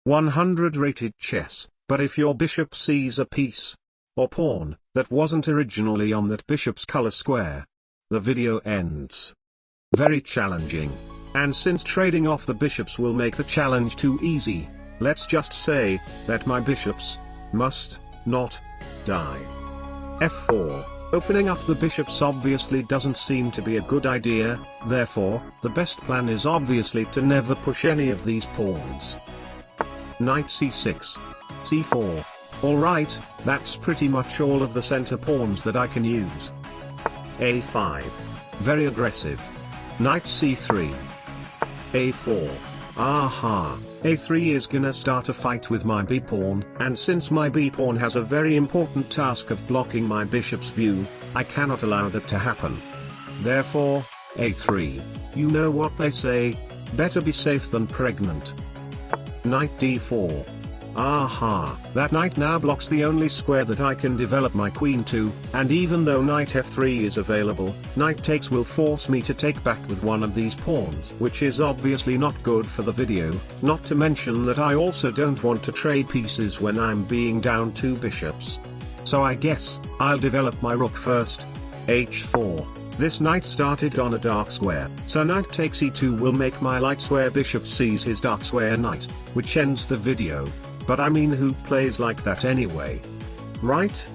100 rated chess, but if your bishop sees a piece or pawn that wasn't originally on that bishop's color square, the video ends. Very challenging. And since trading off the bishops will make the challenge too easy, let's just say that my bishops must not die. f4. Opening up the bishops obviously doesn't seem to be a good idea, therefore, the best plan is obviously to never push any of these pawns. Knight c6. c4. Alright, that's pretty much all of the center pawns that I can use. a5. Very aggressive. Knight c3. a4. Aha, a3 is gonna start a fight with my b-pawn, and since my b-pawn has a very important task of blocking my bishop's view, I cannot allow that to happen. Therefore, a3. You know what they say, better be safe than pregnant. Knight d4. Aha, that knight now blocks the only square that I can develop my queen to, and even though knight f3 is available, knight takes will force me to take back with one of these pawns, which is obviously not good for the video, not to mention that I also don't want to trade pieces when I'm being down 2 bishops. So I guess, I'll develop my rook first. h4. This knight started on a dark square, so knight takes e2 will make my light square bishop sees his dark square knight, which ends the video. But I mean, who plays like that anyway? Right?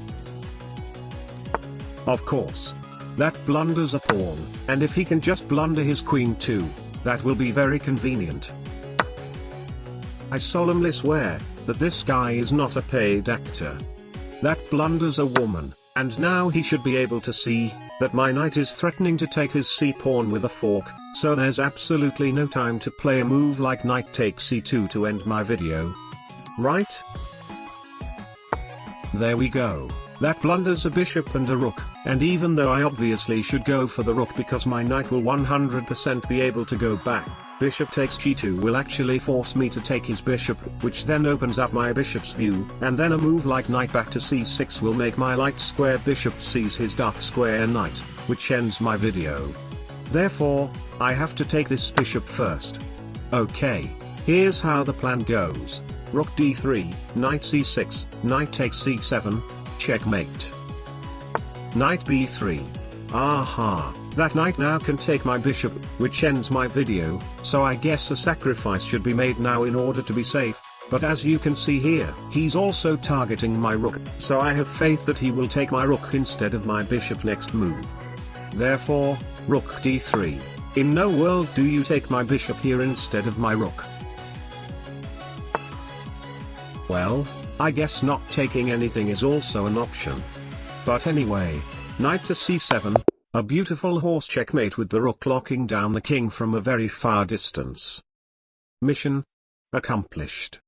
Of course. That blunders a pawn, and if he can just blunder his queen too, that will be very convenient. I solemnly swear that this guy is not a paid actor. That blunders a woman, and now he should be able to see that my knight is threatening to take his c-pawn with a fork, so there's absolutely no time to play a move like knight takes c2 to end my video. Right? There we go. That blunders a bishop and a rook, and even though I obviously should go for the rook because my knight will 100% be able to go back, bishop takes g2 will actually force me to take his bishop, which then opens up my bishop's view, and then a move like knight back to c6 will make my light square bishop sees his dark square knight, which ends my video. Therefore, I have to take this bishop first. Okay, here's how the plan goes. Rook d3, knight c6, knight takes c7, checkmate. Knight b3. Aha, that knight now can take my bishop, which ends my video, so I guess a sacrifice should be made now in order to be safe, but as you can see here, he's also targeting my rook, so I have faith that he will take my rook instead of my bishop next move. Therefore, rook d3. In no world do you take my bishop here instead of my rook. Well, I guess not taking anything is also an option. But anyway, knight to c7, a beautiful horse checkmate with the rook locking down the king from a very far distance. Mission accomplished.